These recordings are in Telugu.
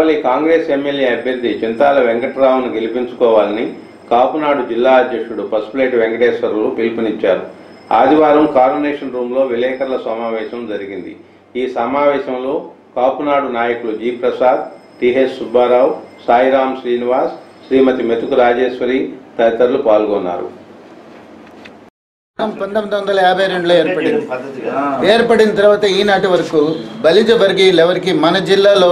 కావలి కాంగ్రెస్ ఎమ్మెల్యే అభ్యర్థి చింతాల వెంకట్రావును గెలిపించుకోవాలని కాపునాడు జిల్లా అధ్యక్షుడు పసుపులేటి వెంకటేశ్వరులు పిలుపునిచ్చారు. ఆదివారం కారునేషన్ రూమ్లో విలేకరుల సమావేశం జరిగింది. ఈ సమావేశంలో కాపునాడు నాయకులు జి ప్రసాద్, టిహెచ్ సుబ్బారావు, సాయిరాం శ్రీనివాస్, శ్రీమతి మెతుకు రాజేశ్వరి తదితరులు పాల్గొన్నారు. 1952లో ఏర్పడిన తర్వాత ఈనాటి వరకు బలిజ వర్గీయులు ఎవరికి మన జిల్లాలో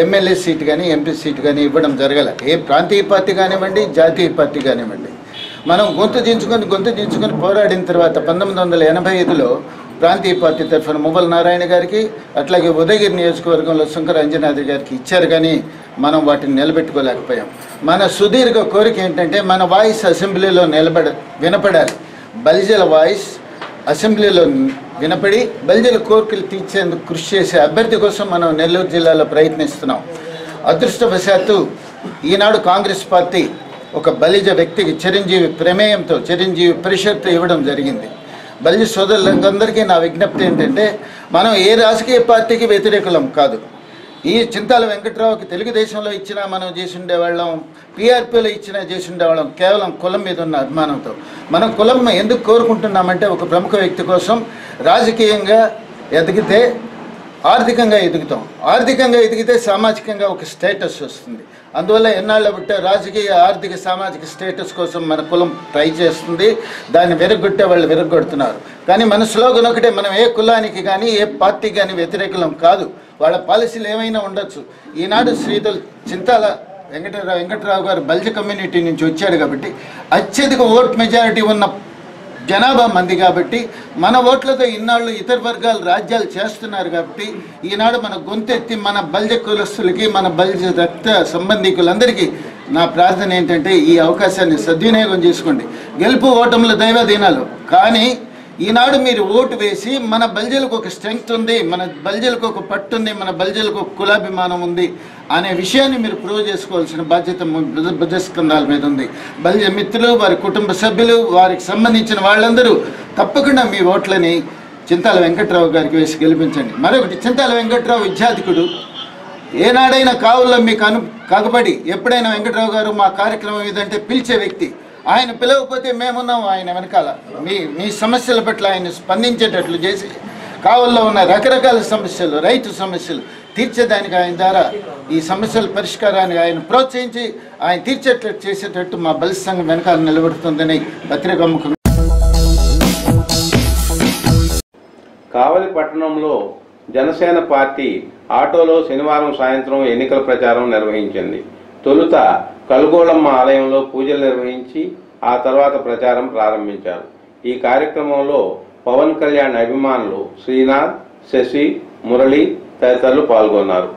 ఎమ్మెల్యే సీట్ కానీ ఎంపీ సీట్ కానీ ఇవ్వడం జరగల. ఏ ప్రాంతీయ పార్టీ కానివ్వండి, జాతీయ పార్టీ కానివ్వండి. మనం గొంతు దించుకొని పోరాడిన తర్వాత 1985లో ప్రాంతీయ పార్టీ తరఫున మువ్వల నారాయణ గారికి, అట్లాగే ఉదయగిరి నియోజకవర్గంలో శంకర అంజనాద్రి గారికి ఇచ్చారు. కానీ మనం వాటిని నిలబెట్టుకోలేకపోయాం. మన సుదీర్ఘ కోరిక ఏంటంటే మన వాయిస్ అసెంబ్లీలో వినపడాలి. బలిజల వాయిస్ అసెంబ్లీలో వినపడి బలిజల కోరికలు తీర్చేందుకు కృషి చేసే అభ్యర్థి కోసం మనం నెల్లూరు జిల్లాలో ప్రయత్నిస్తున్నాం. అదృష్టవశాత్తు ఈనాడు కాంగ్రెస్ పార్టీ ఒక బలిజ వ్యక్తికి చిరంజీవి ప్రమేయంతో, చిరంజీవి ప్రెషర్తో ఇవ్వడం జరిగింది. బలిజ సోదరులందరికీ నా విజ్ఞప్తి ఏంటంటే మనం ఏ రాజకీయ పార్టీకి వ్యతిరేకులం కాదు. ఈ చింతాల వెంకట్రావుకి తెలుగుదేశంలో ఇచ్చినా మనం చేసి ఉండేవాళ్ళం, పీఆర్పీలో ఇచ్చినా చేసి ఉండేవాళ్ళం. కేవలం కులం మీద ఉన్న అభిమానంతో. మనం కులం ఎందుకు కోరుకుంటున్నామంటే ఒక ప్రముఖ వ్యక్తి కోసం రాజకీయంగా ఎదిగితే ఆర్థికంగా ఎదుగుతాం. ఆర్థికంగా ఎదిగితే సామాజికంగా ఒక స్టేటస్ వస్తుంది. అందువల్ల ఎన్నాళ్ళ బట్టే రాజకీయ, ఆర్థిక, సామాజిక స్టేటస్ కోసం మన కులం ట్రై చేస్తుంది. దాన్ని విరగొట్టే వాళ్ళు విరగొడుతున్నారు. కానీ మన స్లోగన్ ఒకటే, మనం ఏ కులానికి కానీ ఏ పార్టీకి కానీ వ్యతిరేకులం కాదు. వాళ్ళ పాలసీలు ఏమైనా ఉండొచ్చు. ఈనాడు శ్రీధులు చింతాల వెంకట్రావు గారు బలిజ కమ్యూనిటీ నుంచి వచ్చాడు కాబట్టి అత్యధిక ఓట్ మెజారిటీ ఉన్న జనాభా మంది కాబట్టి మన ఓట్లతో ఇన్నాళ్ళు ఇతర వర్గాలు రాజ్యాలు చేస్తున్నారు కాబట్టి ఈనాడు మన గొంతెత్తి మన బలిజ కులస్తులకి, మన బలిజ రక్త సంబంధికులందరికీ నా ప్రార్థన ఏంటంటే ఈ అవకాశాన్ని సద్వినియోగం చేసుకోండి. గెలుపు ఓటముల దైవాధీనాలు. కానీ ఈనాడు మీరు ఓటు వేసి మన బలిజలకు ఒక స్ట్రెంగ్త్ ఉంది, మన బలిజలకు ఒక పట్టు ఉంది, మన బలిజలకు ఒక కులాభిమానం ఉంది అనే విషయాన్ని మీరు ప్రూవ్ చేసుకోవాల్సిన బాధ్యత భుజస్కంధాల మీద ఉంది. బలిజ మిత్రులు, వారి కుటుంబ సభ్యులు, వారికి సంబంధించిన వాళ్ళందరూ తప్పకుండా మీ ఓట్లని చింతాల వెంకట్రావు గారికి వేసి గెలిపించండి. మరొకటి, చింతాల వెంకట్రావు విద్యార్థికుడు. ఏనాడైనా కావుల్లో మీకు కాకపడి ఎప్పుడైనా వెంకట్రావు గారు మా కార్యక్రమం ఇదంటే పిలిచే వ్యక్తి. ఆయన పిలవకపోతే మేమున్నాం ఆయన వెనకాల. మీ సమస్యల పట్ల ఆయన స్పందించేటట్లు చేసి కావల్లో ఉన్న రకరకాల సమస్యలు, రైతు సమస్యలు తీర్చేదానికి ఆయన ద్వారా ఈ సమస్యల పరిష్కారాన్ని ఆయన ప్రోత్సహించి ఆయన తీర్చేటట్లు చేసేటట్టు మా బలిజ సంఘం వెనకాల నిలబడుతుందని పత్రికాముఖం. కావలి పట్టణంలో జనసేన పార్టీ ఆటోలో శనివారం సాయంత్రం ఎన్నికల ప్రచారం నిర్వహించింది. తొలుత కలుగోళమ్మ ఆలయంలో పూజలు నిర్వహించి ఆ తర్వాత ప్రచారం ప్రారంభించారు. ఈ కార్యక్రమంలో పవన్ కళ్యాణ్ అభిమానులు శ్రీనాథ్, శశి, మురళి తదితరులు పాల్గొన్నారు.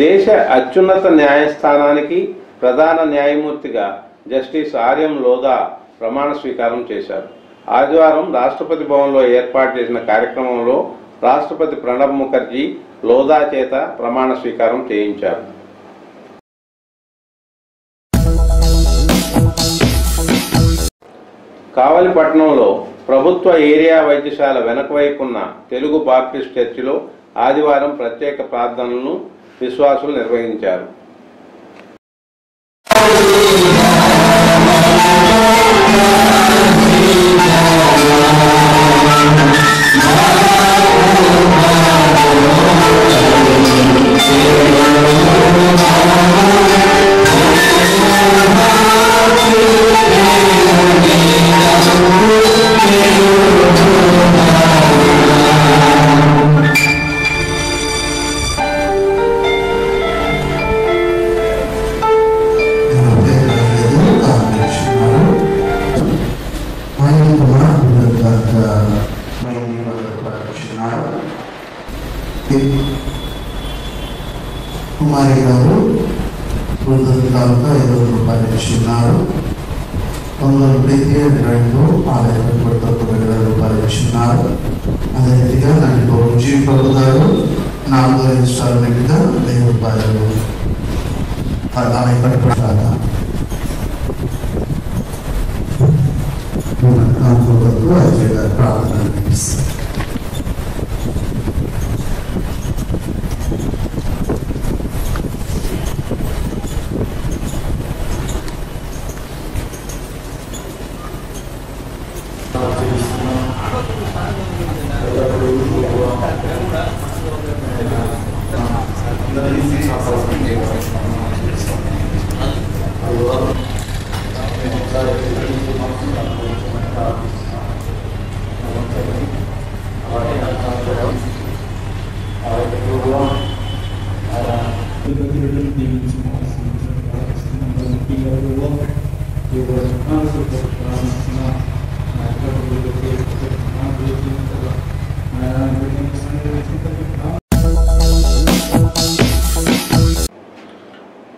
దేశ అత్యున్నత న్యాయస్థానానికి ప్రధాన న్యాయమూర్తిగా జస్టిస్ ఆర్ఎం లోధా ప్రమాణ స్వీకారం చేశారు. ఆదివారం రాష్ట్రపతి భవన్లో ఏర్పాటు చేసిన కార్యక్రమంలో రాష్ట్రపతి ప్రణబ్ ముఖర్జీ లోధా చేత ప్రమాణ స్వీకారం చేయించారు. కావలి పట్టణంలో ప్రభుత్వ ఏరియా వైద్యశాల వెనకవైపున్న తెలుగు బాప్టిస్ట్ చర్చిలో ఆదివారం ప్రత్యేక ప్రార్థనలను విశ్వాసులు నిర్వహించారు. కుమారి గారు 5,000 రూపాయలు ఇచ్చినారు. కొందరు ప్రీతి 2,50,000 రూపాయలు ఇచ్చినారు. అదేవిధంగా నాకు జీవితాలు గారు 4 ఇన్స్టాల్మెంట్గా 1,000 రూపాయలు అలాగే ప్రార్థన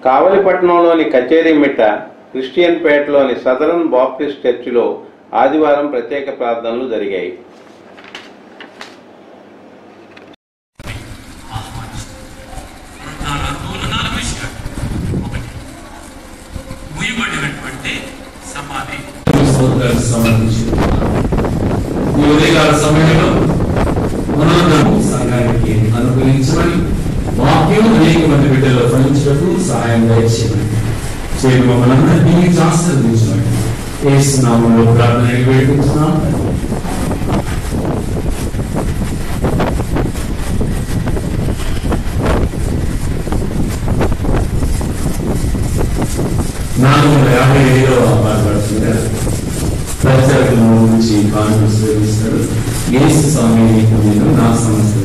కావలిపట్నంలోని కచేరీమిట్ట క్రిస్టియన్ పేటలోని సదరన్ బాప్టిస్ట్ చర్చిలో ఆదివారం ప్రత్యేక ప్రార్థనలు జరిగాయి. సమయంలో సంఘానికి అనుకూలించమని వాక్యం అనేక మంది బిడ్డల్లో ఫలించటకు సహాయం దయచేయమని చేయడం మమ్మల్ని అందరినీ ఆశీర్వదించమని యేసు నామములో ప్రార్థన వేడుకుంటున్నాం. నాలుగు 57వ బాధపడుతుంది ప్రచారం నుంచి కాన్ఫరెన్స్ నిర్వహిస్తాడు. యేసు స్వామి మీద నా సమస్య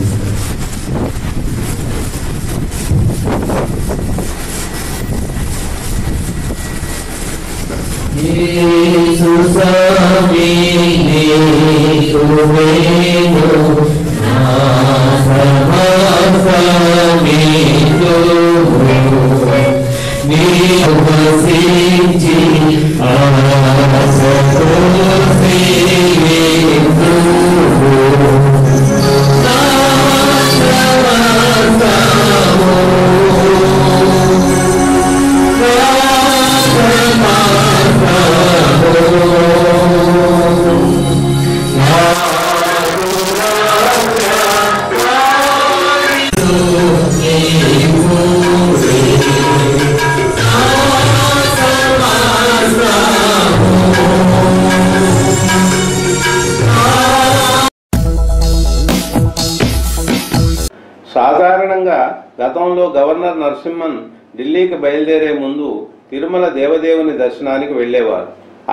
సాధారణంగా గతంలో గవర్నర్ నరసింహన్ ఢిల్లీకి బయలుదేరే ముందు తిరుమల దేవదేవుని దర్శనానికి వెళ్లేవారు.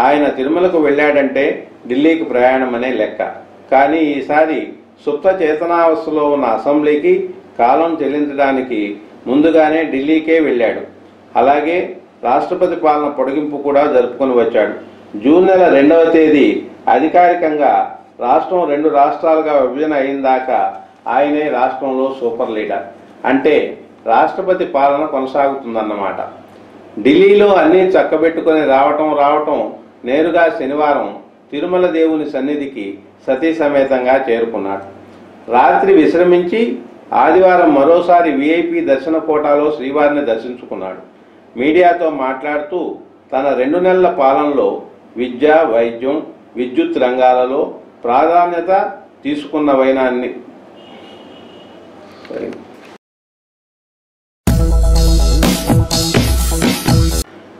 ఆయన తిరుమలకు వెళ్ళాడంటే ఢిల్లీకి ప్రయాణం అనే లెక్క. కానీ ఈసారి సుప్త చేతనావస్థలో ఉన్న అసెంబ్లీకి కాలం చెల్లించడానికి ముందుగానే ఢిల్లీకే వెళ్ళాడు. అలాగే రాష్ట్రపతి పాలన పొడిగింపు కూడా జరుపుకొని వచ్చాడు. జూన్ నెల 2వ తేదీ అధికారికంగా రాష్ట్రం 2 రాష్ట్రాలుగా విభజన అయిందాకా ఆయనే రాష్ట్రంలో సూపర్ లీడర్. అంటే రాష్ట్రపతి పాలన కొనసాగుతుందన్నమాట. ఢిల్లీలో అన్నీ చక్కబెట్టుకొని రావటం నేరుగా శనివారం తిరుమల దేవుని సన్నిధికి సతీ సమేతంగా చేరుకున్నాడు. రాత్రి విశ్రమించి ఆదివారం మరోసారి విఐపి దర్శన కోటాలో శ్రీవారిని దర్శించుకున్నాడు. మీడియాతో మాట్లాడుతూ తన 2 నెలల పాలనలో విద్య, వైద్యం, విద్యుత్ రంగాలలో ప్రాధాన్యత తీసుకున్న వైనాన్ని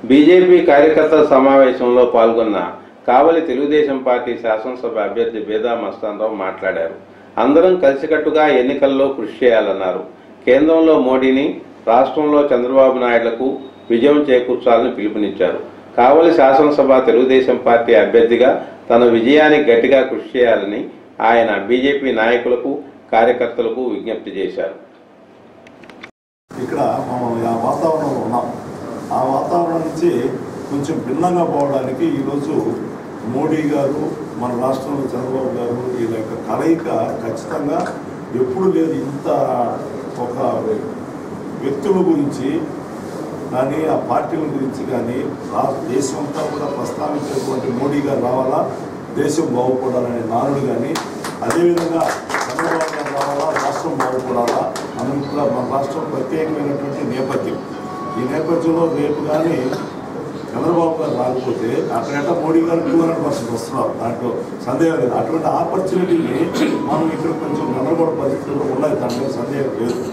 బీజేపీ కార్యకర్తల సమావేశంలో పాల్గొన్న కావలి తెలుగుదేశం పార్టీ శాసనసభ అభ్యర్థి బేదా మస్తానరావు మాట్లాడారు. అందరం కలిసికట్టుగా ఎన్నికల్లో కృషి చేయాలన్నారు. కేంద్రంలో మోడీని, రాష్ట్రంలో చంద్రబాబు నాయుడులకు విజయం చేకూర్చాలని పిలుపునిచ్చారు. కావలి శాసనసభ తెలుగుదేశం పార్టీ అభ్యర్థిగా తన విజయానికి గట్టిగా కృషి చేయాలని ఆయన బీజేపీ నాయకులకు, కార్యకర్తలకు విజ్ఞప్తి చేశారు. ఇక్కడ మనం ఆ వాతావరణంలో ఉన్నాం. ఆ వాతావరణం నుంచి కొంచెం భిన్నంగా పోవడానికి ఈరోజు మోడీ గారు మన రాష్ట్రంలో చంద్రబాబు గారు వీళ్ళ యొక్క కలయిక ఖచ్చితంగా ఎప్పుడు లేదు. ఇంత ఒక వ్యక్తుల గురించి కానీ ఆ పార్టీల గురించి కానీ దేశం అంతా కూడా ప్రస్తావించేటువంటి మోడీ గారు రావాలా, దేశం బాగుపడాలనే నానుడు కానీ, అదేవిధంగా చంద్రబాబు గారు రావాలా, రాష్ట్రం బాగుపడాలా అందులో మన రాష్ట్రం ప్రత్యేకమైనటువంటి నేపథ్యం. ఈ నేపథ్యంలో రేపు కానీ చంద్రబాబు గారు రాకపోతే అక్కడంటే మోడీ గారు 200% వస్తున్నారు, దాంట్లో సందేహం లేదు. అటువంటి ఆపర్చునిటీని మనం ఇక్కడ కొంచెం గందరగోళ పరిస్థితుల్లో ఉన్నాయి, దాంట్లో సందేహం లేదు.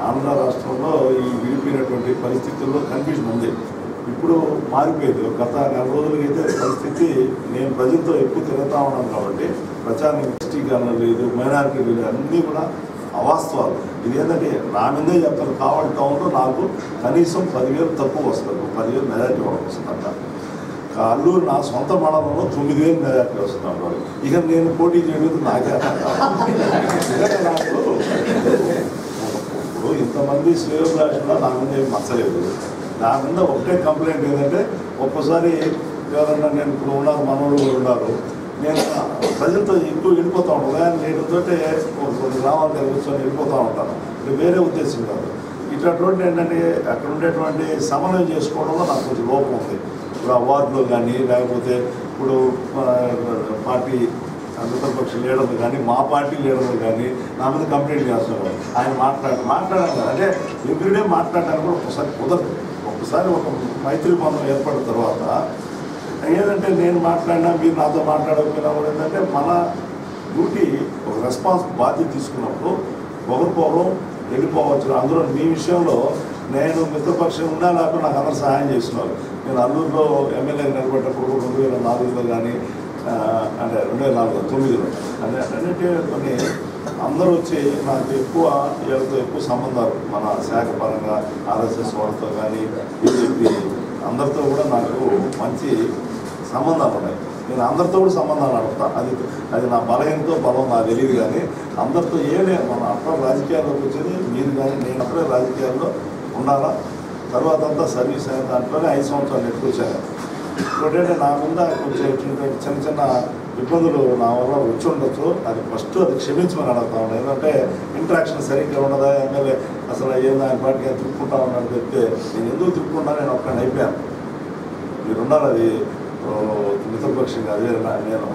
ఆంధ్ర రాష్ట్రంలో ఈ విడిపోయినటువంటి పరిస్థితుల్లో కన్ఫ్యూజన్ ఉంది. ఇప్పుడు మారిపోయింది. గత 4 రోజులకైతే పరిస్థితి నేను ప్రజలతో ఎక్కువ తిరుగుతూ ఉన్నాను కాబట్టి ప్రచారం ఎస్టీకరణ లేదు, మైనారిటీ లేదు, అన్నీ కూడా అవాస్తవాలు. ఇది ఏంటంటే నా మీదే చెప్తారు. కావాలి టౌన్లో నాకు కనీసం 10,000 తక్కువ వస్తుంది, 10,000 మెజార్టీ వస్తుందంట. అల్లూరు నా సొంత మండలంలో 9,000 మెజార్టీ వస్తున్నాను. ఇక నేను పోటీ చేయలేదు నాకే నాకు ఇప్పుడు ఇంతమంది శ్రేయోభిలాషులు నా మీద ఏం మచ్చలేదు. దాని మీద ఒకటే కంప్లైంట్ ఏంటంటే ఒక్కసారి ఎవరన్నా నేను ఇప్పుడు ఉన్నారు, మనోళ్ళు ఉన్నారు, నేను ప్రజలతో ఎక్కువ వెళ్ళిపోతూ ఉంటాను. ఉదయం లేటుతో కొన్ని గ్రామాల దగ్గర కూర్చొని వెళ్ళిపోతూ ఉంటాను. ఇది వేరే ఉద్దేశం కాదు. ఇట్లాంటి ఏంటంటే అక్కడ ఉండేటువంటి సమన్వయం చేసుకోవడంలో నాకు కొంచెం లోపం ఉంది. ఇప్పుడు ఆ వార్డులో కానీ లేకపోతే ఇప్పుడు పార్టీ మిత్రపక్ష లీడర్లు కానీ మా పార్టీ లీడర్లు కానీ నా మీద కంప్లైంట్ చేస్తున్నారు. ఆయన మాట్లాడాలి అంటే ఎవ్రీడే మాట్లాడడానికి కూడా ఒకసారి కుదరదు. ఒకసారి ఒక మైత్రి బంధం ఏర్పడిన తర్వాత ఏంటంటే నేను మాట్లాడినా మీరు నాతో మాట్లాడకపోయినా కూడా ఏంటంటే మన డ్యూటీ ఒక రెస్పాన్స్ బాధ్యత తీసుకున్నప్పుడు ఒకరిపోవడం వెళ్ళిపోవచ్చు. అందులో మీ విషయంలో నేను మిత్రపక్షం ఉన్నా లేకపోతే నాకు అందరూ సహాయం చేస్తున్నారు. నేను అల్లూరులో ఎమ్మెల్యేగా నిలబెట్టేటప్పుడు 2004లో కానీ అంటే 2009లో అంటే కొన్ని అందరూ వచ్చి నాకు వీళ్ళతో ఎక్కువ సంబంధాలు మన శాఖ పరంగా ఆర్ఎస్ఎస్ వాళ్ళతో కానీ బీజేపీ అందరితో కూడా నాకు మంచి సంబంధాలు ఉన్నాయి. నేను అందరితో కూడా సంబంధాలు నడుపుతాను. అది నా బలహీనతో బలం నాకు తెలియదు. కానీ అందరితో మన అప్పుడే రాజకీయాల్లోకి వచ్చేది మీరు కానీ నేను అప్పుడే రాజకీయాల్లో ఉండాలా. తర్వాత అంతా సర్వీస్ అయిన దాంట్లోనే 5 సంవత్సరాలు నెట్టుకొచ్చాను. ఇంకోటంటే నా మీద కొంచెం చిన్న చిన్న ఇబ్బందులు నా వల్ల వచ్చి ఉండొచ్చు. అది ఫస్ట్ అది క్షమించమని అడుగుతా ఉన్నాను. ఎందుకంటే ఇంట్రాక్షన్ సరిగ్గా ఉండదా, ఎమ్మెల్యే అసలు ఏందో ఆయన పాటికి తిప్పుకుంటా ఉన్నాడు చెప్తే నేను ఎందుకు తిప్పుకుంటా, నేను ఒక్కడిని అయిపోయాను. మీరున్నారు అది మిత్రపక్షంగా. అదే నేను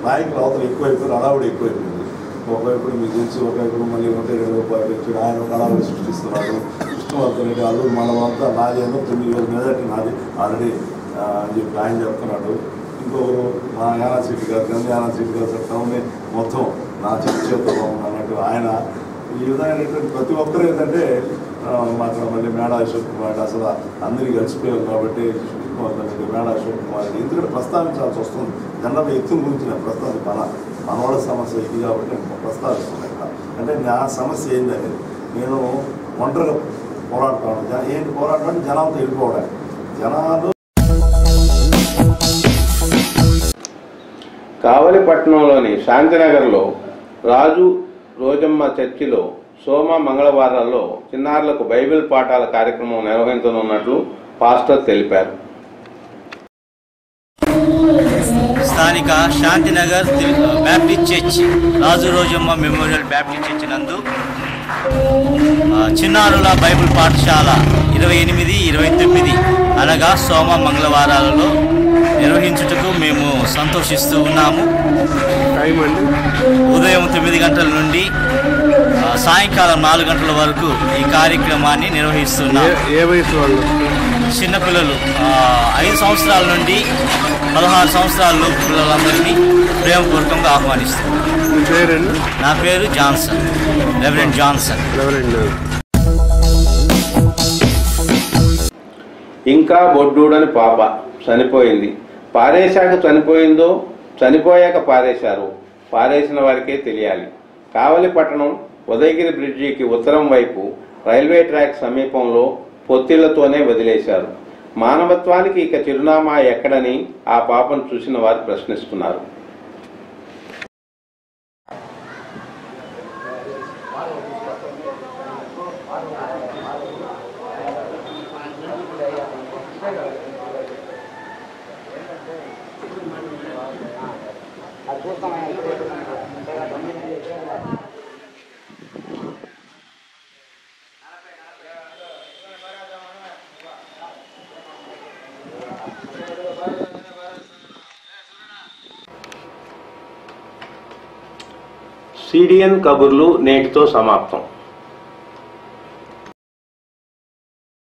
నాయకులు అవతలు ఎక్కువైపోయారు, అడావుడు ఎక్కువైపోయింది. ఒకవైపు మీకు తెలిసి ఒకవైపు మళ్ళీ 120 రూపాయలు వచ్చి ఆయన అడావుడు సృష్టిస్తున్నాడు. కృష్ణవర్ధన్ అల్లూరు మండలం అంతా నాది ఏమో 9,000 మెజార్టీ నాది ఆల్రెడీ అని చెప్పి ఆయన చెప్తున్నాడు. ఇంకొకరు మా యానాసీట్ గారు యానాసీట్ గారు చట్టంని మొత్తం నా చేతిలో అన్నట్టు ఆయన. ఈ విధమైనటువంటి ప్రతి ఒక్కరు ఏంటంటే మాకు మళ్ళీ మేడా అశోక్ కుమార్ అసలు అందరికీ కలిసిపోయారు కాబట్టి మేడా అశోక్ కుమార్ ఎందుకంటే ప్రస్తావించాల్సి వస్తుంది. జనరల్ ఎత్తుల గురించి నేను మన వాళ్ళ సమస్య ఇది కాబట్టి నేను ప్రస్తావిస్తున్నాను. అంటే నా సమస్య ఏంటంటే నేను ఒంటరిగా పోరాడుతాను. ఏంటి పోరాటం అంటే జనాలతో వెళ్ళిపోవడానికి. జనాలు కావలిపట్నంలోని శాంతినగర్లో రాజు రోజమ్మ చర్చిలో సోమ మంగళవారాల్లో చిన్నారులకు బైబిల్ పాఠాల కార్యక్రమం నిర్వహించనున్నట్లు పాస్టర్ తెలిపారు. స్థానిక శాంతినగర్ బ్యాప్టిస్ట్ చర్చ్ రాజు రోజమ్మ మెమోరియల్ బ్యాప్టిస్ట్ చర్చ్ నందు చిన్నారుల బైబిల్ పాఠశాల 28, 29 అనగా సోమ మంగళవారాలలో నిర్వహించుటకు మేము సంతోషిస్తూ ఉన్నాము. ఉదయం 9 గంటల నుండి సాయంకాలం 4 గంటల వరకు ఈ కార్యక్రమాన్ని నిర్వహిస్తున్నాము. ఏ వయసు వాళ్ళు? చిన్నపిల్లలు 5 సంవత్సరాల నుండి 16 సంవత్సరాల పిల్లలందరినీ ప్రేమపూర్వకంగా ఆహ్వానిస్తున్నాం. నా పేరు జాన్సన్, రెవరెండ్ జాన్సన్. ఇంకా బొడ్డూడని పాప చనిపోయింది. పారేశాక చనిపోయిందో, చనిపోయాక పారేశారు, పారేసిన వారికే తెలియాలి. కావలిపట్టణం ఉదయగిరి బ్రిడ్జికి ఉత్తరం వైపు రైల్వే ట్రాక్ సమీపంలో పొత్తిళ్లతోనే వదిలేశారు. మానవత్వానికి ఇక చిరునామా ఎక్కడని ఆ పాపను చూసిన వారు ప్రశ్నిస్తున్నారు. సిడిఎన్ కబుర్లు నేటితో సమాప్తం.